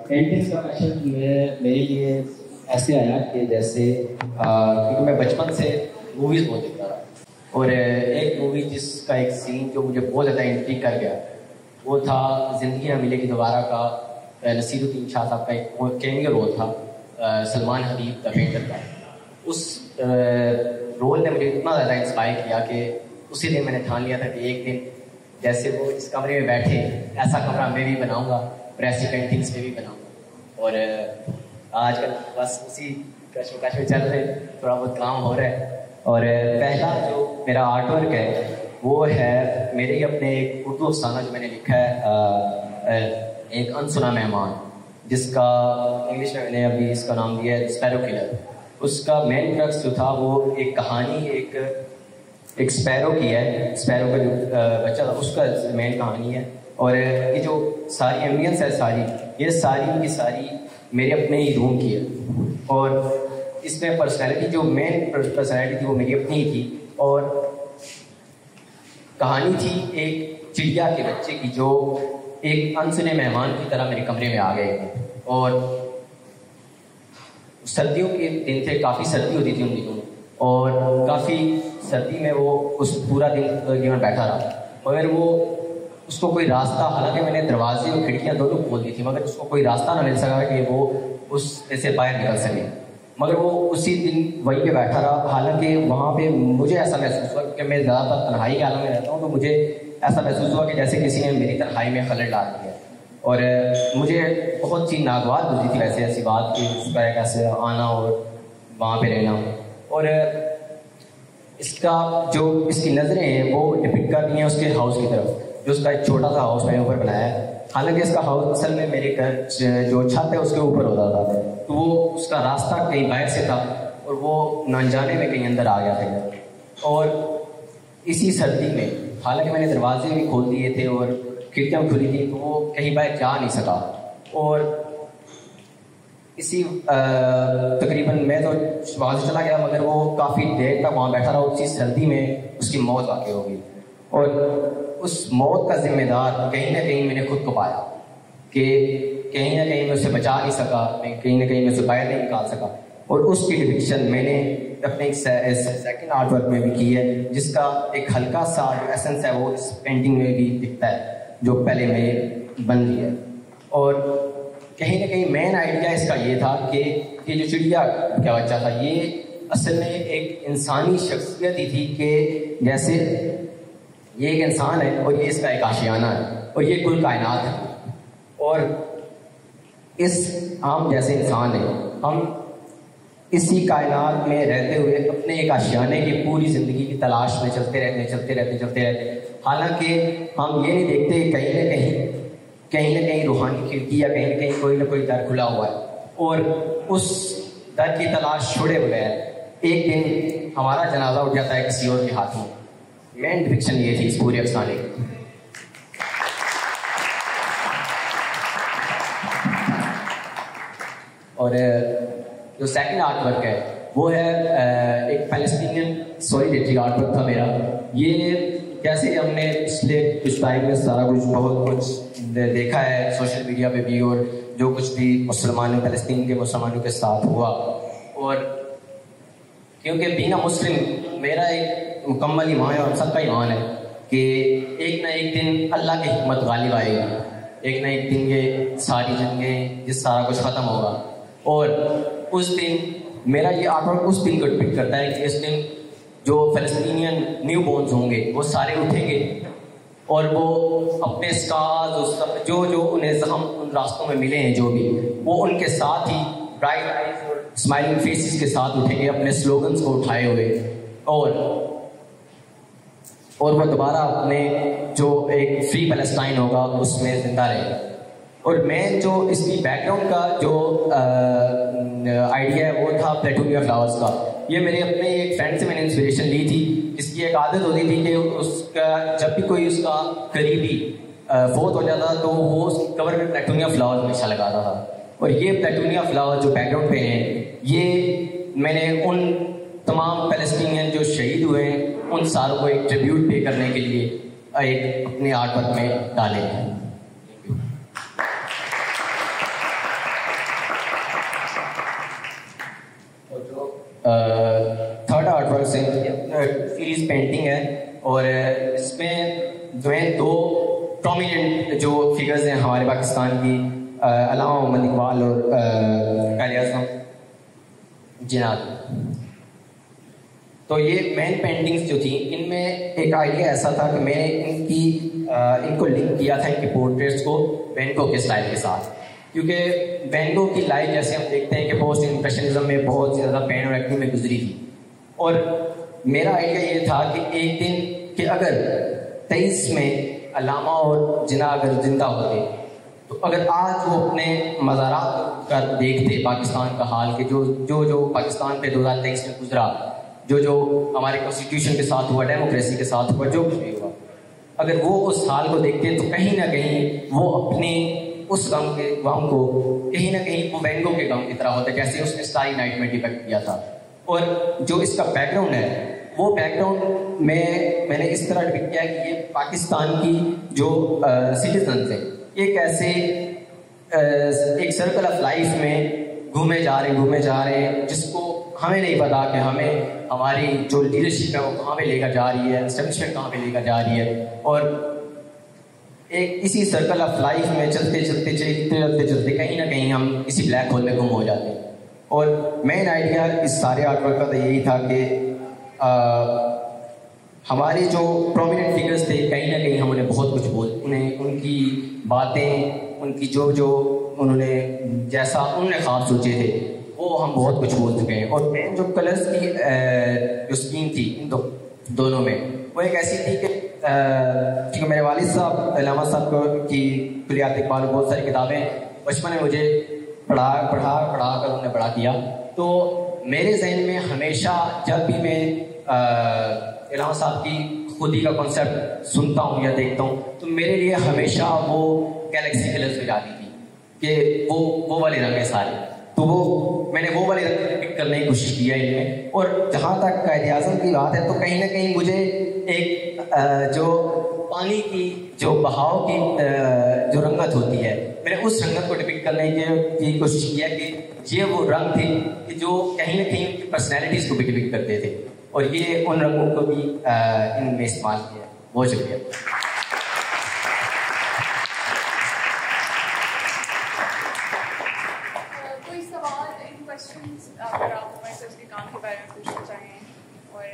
Paintings का passion मेरे लिए ऐसे आया कि जैसे क्योंकि मैं बचपन से मूवीज़ बहुत देखता रहा, और एक मूवी जिसका एक सीन जो मुझे बहुत ज़्यादा इंट्रिग कर गया वो था ज़िंदगी ना मिलेगी दोबारा का। नसीरुद्दीन शाह साहब का एक कैमियो रोल था सलमान हबीब द पेंटर का। उस रोल ने मुझे इतना ज़्यादा इंस्पायर किया कि उसी दिन मैंने ठान लिया था कि एक दिन जैसे वो इस कमरे में बैठे ऐसा कमरा मैं भी बनाऊंगा और ऐसी पेंटिंग्स में भी बनाऊंगा। और आजकल बस उसी कश्मकश में चल रहे, थोड़ा बहुत काम हो रहा है। और पहला जो मेरा आर्ट वर्क है वो है मेरे ही अपने एक उर्दू अफसाना जो मैंने लिखा है एक अनसुना मेहमान, जिसका इंग्लिश में मैंने अभी इसका नाम दिया है स्पैरो किलर। उसका मेन क्रक्स जो था वो एक कहानी एक स्पैरो की है, स्पैरो का जो बच्चा था उसका मेन कहानी है। और ये जो सारी एम्बियंस है ये सारी की सारी मेरे अपने ही रूम की है। और इसमें पर्सनैलिटी जो मेन पर्सनैलिटी थी वो मेरी अपनी ही थी। और कहानी थी एक चिड़िया के बच्चे की जो एक अनसुने मेहमान की तरह मेरे कमरे में आ गए। और सर्दियों के दिन थे, काफ़ी सर्दी होती थी उन दिनों, और काफ़ी सर्दी में वो उस पूरा दिन तकरीबन बैठा रहा, मगर वो उसको कोई रास्ता, हालांकि मैंने दरवाजे और खिड़कियां दोनों खोल दी थी, मगर उसको कोई रास्ता ना मिल सका कि वो उस से बाहर निकल सके। मगर वो उसी दिन वहीं पे बैठा रहा। हालांकि वहाँ पे मुझे ऐसा महसूस हुआ, क्योंकि मैं ज़्यादातर तन्हाई के आलम में रहता हूँ, तो मुझे ऐसा महसूस हुआ कि जैसे किसी ने मेरी तन्हाई में खलल डाल दिया। और मुझे बहुत सी नागवार गुजरी थी वैसे ऐसी बात कि उसका कैसे आना और वहाँ पे रहना। और इसका जो इसकी नज़रें हैं वो डिपिक्ट कर रही हैं उसके हाउस की तरफ, जो उसका एक छोटा सा हाउस मैंने ऊपर बनाया है। हालांकि इसका हाउस असल में मेरे घर जो छत है उसके ऊपर होता था, तो वो उसका रास्ता कहीं बाहर से था और वो न जाने में कहीं अंदर आ गया था। और इसी सर्दी में हालांकि मैंने दरवाजे भी खोल दिए थे और खिड़कियाँ खुली थी, तो वो कहीं बाहर जा नहीं सका। और इसी तकरीबन मैं तो वहाँ से चला गया, मगर वो काफ़ी देर तक वहाँ बैठा रहा। उसी सर्दी में उसकी मौत वाक़ई हो गई, और उस मौत का जिम्मेदार कहीं ना कहीं मैंने खुद को पाया कि कहीं ना कहीं मैं उसे बचा नहीं सका, कहीं ना कहीं मैं उसे बाहर नहीं निकाल सका। और उसकी डिपिक्शन मैंने अपने सेकंड आर्ट वर्क में भी की है, जिसका एक हल्का सा जो एसेंस है वो इस पेंटिंग में भी दिखता है जो पहले मेरे बन रही है। और कहीं ना कहीं मेन आइडिया इसका ये था कि ये जो चिड़िया का बच्चा था ये असल में एक इंसानी शख्सियत ही थी, कि जैसे ये एक इंसान है और ये इसका एक आशियाना है और ये कुल कायनात है। और इस हम जैसे इंसान है, हम इसी कायनात में रहते हुए अपने एक आशियाने की पूरी ज़िंदगी की तलाश में चलते रहते। हालांकि हम ये नहीं देखते कहीं ना कहीं रूहानी खिड़की या कहीं ना कोई दर खुला हुआ है, और उस दर की तलाश छोड़े बगैर एक दिन हमारा जनाजा उठ जाता है किसी और के हाथों। मेन डिपिक्शन ये थी इस पूरे अफसाने की। और जो सेकंड आर्ट वर्क है वो है एक पैलेस्टीनियन सॉलिडेरिटी आर्ट वर्क था मेरा। ये कैसे हमने पिछले कुछ टाइम में सारा कुछ बहुत कुछ देखा है सोशल मीडिया पे भी, और जो कुछ भी फ़लस्तीन के मुसलमानों के साथ हुआ। और क्योंकि बीना मुस्लिम मेरा एक मुकम्मल ईमान है और सबका ईमान है कि एक ना एक दिन अल्लाह की हिकमत गालिब आएगी, एक ना एक दिन ये सारी जंगें, ये सारा कुछ ख़त्म होगा। और उस दिन मेरा ये आर्टवर्क उस दिन को डिपिक्ट करता है कि इस दिन जो फ़लस्तीनियन न्यू बॉर्न्स होंगे वो सारे उठेंगे और वो अपने स्कार्स जो उन्हें हम उन रास्तों में मिले हैं जो भी, वो उनके साथ ही ब्राइट आइज और स्माइलिंग फेसेस के साथ उठेंगे अपने स्लोगन्स को उठाए हुए, और वो दोबारा अपने जो एक फ्री पैलेस्टाइन होगा उसमें जिंदा रहेगा। और मैं जो इसकी बैकग्राउंड का जो आइडिया है वो था पेटूनिया फ्लावर्स का। ये मेरे अपने एक फ्रेंड से मैंने इंस्पिरेशन ली थी, जिसकी एक आदत होती थी कि उसका जब भी कोई उसका करीबी फोत हो जाता तो वो कवर में पेटूनिया फ्लावर हमेशा लगाता था। और ये पेटूनिया फ्लावर जो बैकग्राउंड पे हैं, ये मैंने उन तमाम पैलेस्टीनियन जो शहीद हुए हैं उन सारों को एक ट्रिब्यूट पे करने के लिए एक अपने आर्ट वर्क में डाले हैं। थर्ड आर्ट वर्क से सीरीज पेंटिंग है और इसमें जो है दो प्रोमिनेंट जो फिगर्स हैं हमारे पाकिस्तान की, अल्लामा मोहम्मद इकबाल और कायद आज़म जिन्नात। तो ये मेन पेंटिंग्स जो थी इनमें एक आइडिया ऐसा था कि मैंने इनको लिंक किया था इनके पोर्ट्रेट्स को वैन गॉग के स्टाइल के साथ, क्योंकि वैन गॉग की लाइफ जैसे हम देखते हैं कि पोस्ट इम्प्रेशनिज्म में बहुत ज़्यादा पेन और एक्टिंग में गुजरी थी। और मेरा आइडिया ये था कि एक दिन कि अगर 23 में अल्लामा और जिन्ना अगर जिंदा होते तो अगर आज वो अपने मज़ारात का देखते पाकिस्तान का हाल के जो पाकिस्तान पे 2023 में गुजरा, जो हमारे कॉन्स्टिट्यूशन के साथ हुआ, डेमोक्रेसी के साथ हुआ, जो कुछ भी हुआ, अगर वो उस हाल को देखते तो कहीं ना कहीं वो अपने उस गम को कहीं ना कहीं वो वैन गॉग के गम की तरह होता है, जैसे उसने स्टारी नाइट में डिपेक्ट किया था। और जो इसका बैकग्राउंड है वो बैकग्राउंड में मैंने इस तरह डिपेक्ट किया कि ये पाकिस्तान की जो सिटीजन थे ये कैसे एक सर्कल ऑफ लाइफ में घूमे जा रहे हैं जिसको हमें नहीं पता कि हमें हमारी जो लीडरशिप है वो कहाँ पे लेकर जा रही है, एस्टेब्लिशमेंट कहाँ पे लेकर जा रही है। और एक इसी सर्कल ऑफ लाइफ में चलते कहीं ना कहीं हम किसी ब्लैक होल में गुम हो जाते हैं। और मेन आइडिया इस सारे आर्टवर्क का तो यही था कि हमारे जो प्रोमिनेंट फिगर्स थे कहीं ना कहीं हम उन्हें बहुत कुछ उन्हें उनकी बातें, उनकी जो उन्होंने जैसा उन्होंने ख्वाब सोचे थे वो हम बहुत कुछ बोल चुके हैं। और मेन जो कलर्स की जो स्कीम थी इन दोनों में वो एक ऐसी थी कि मेरे वालिद साहब अल्लामा साहब की कुलियात इकबाल बहुत सारी किताबें बचपन में मुझे पढ़ा कर उन्होंने बड़ा किया। तो मेरे जहन में हमेशा जब भी मैं अल्लामा साहब की खुदी का कॉन्सेप्ट सुनता हूँ या देखता हूँ तो मेरे लिए हमेशा वो गैलेक्सी कलर्स में जाती थी कि वो वाले रंग है सारे। तो मैंने वो वाले रंग पिक करने की कोशिश की है इनमें। और जहाँ तक कायद आज़म की बात है तो कहीं ना कहीं मुझे एक जो पानी की जो बहाव की जो रंगत होती है मैंने उस रंगत को डिपिक्ट करने की कोशिश किया कि ये वो रंग थे कि जो कहीं ना कहीं उनकी पर्सनैलिटीज़ को भी डिपिक्ट करते थे। और ये उन रंगों को भी इनमें इस्तेमाल किया। बहुत शुक्रिया। कोई सवाल, इन क्वेश्चंस अगर आप हमारे से उसके काम के बारे में पूछना चाहें और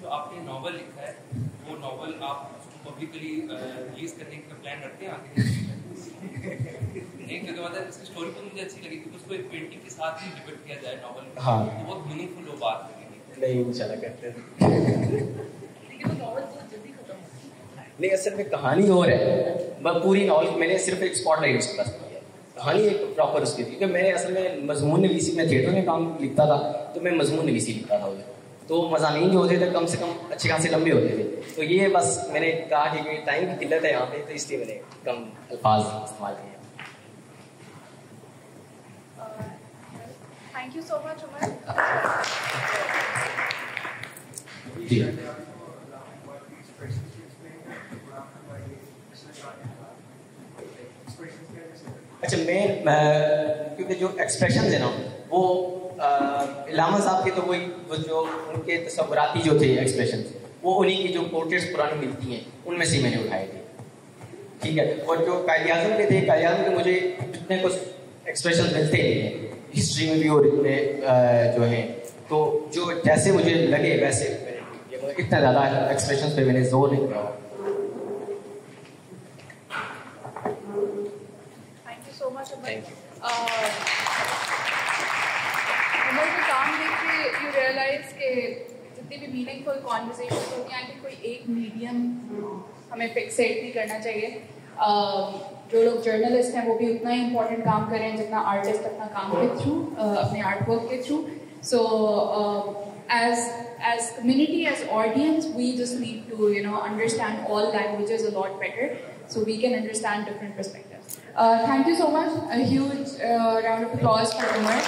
जो आपने नॉवल लिखा है वो नॉवल आप पब्लिकली रिलीज करने का प्लान रखते हैं आगे? नहीं, क्योंकि मतलब इसकी स्टोरी तो मुझे अच्छी लगी क्योंकि उसको एक पेंटिंग के साथ ही डिपिक्ट किया जाए नॉवल में। हाँ, तो बहुत मीनिंगफुल वो बात लगेगी। नहीं इंशाल्लाह करते हैं। लेकिन वो नॉवल बहुत जल्दी खत्म होती है। नहीं, असल में कहानी और है। मैं पूरी नॉवल मैंने सिर्फ एक स्पॉटलाइट उसके पास किया, कहानी एक प्रॉपर उसकी थी। क्योंकि मैंने असल में मजमून नवीसी में थिएटर में काम लिखता था तो मैं मजमून नवीसी लिखता था उधर, तो मज़ामीन जो होते थे कम से कम अच्छे खासे लंबे होते थे। तो ये बस मैंने कहा कि टाइम की किल्लत है यहाँ पे, तो इसलिए मैंने कम अल्फाज इस्तेमाल किए। Thank you so much Umar. जी, अच्छा मैं क्योंकि जो एक्सप्रेशन है ना वो अल्लामा साहब के तो वो जो उनके तस्वुराती जो थे एक्सप्रेशन वो उन्हीं की जो पोर्ट्रेट्स पुरानी मिलती हैं उनमें से मैंने उठाए थे। ठीक है। और जो कायद आज़म के थे, कायद आज़म के मुझे इतने कुछ एक्सप्रेशन मिलते नहीं हैं हिस्ट्री में भी और इतने जो हैं, तो जो जैसे मुझे लगे वैसे मैंने इतना ज़्यादा एक्सप्रेशन पे मैंने जोर नहीं दिया। Thank you so much Umar. Umar के काम देख के यू रियलाइज के जितनी भी मीनिंगफुल कॉन्वर्सेशन होती हैं आई थिंक कोई एक मीडियम हमें फिक्सेट नहीं करना चाहिए। जो लोग जर्नलिस्ट हैं वो भी उतना ही इम्पोर्टेंट काम करें जितना आर्टिस्ट अपना काम के थ्रू अपने आर्ट वर्क के through. So as community, as audience, we just need to understand all languages a lot better so we can understand different perspectives. Thank you so much. A huge round of applause for Umar.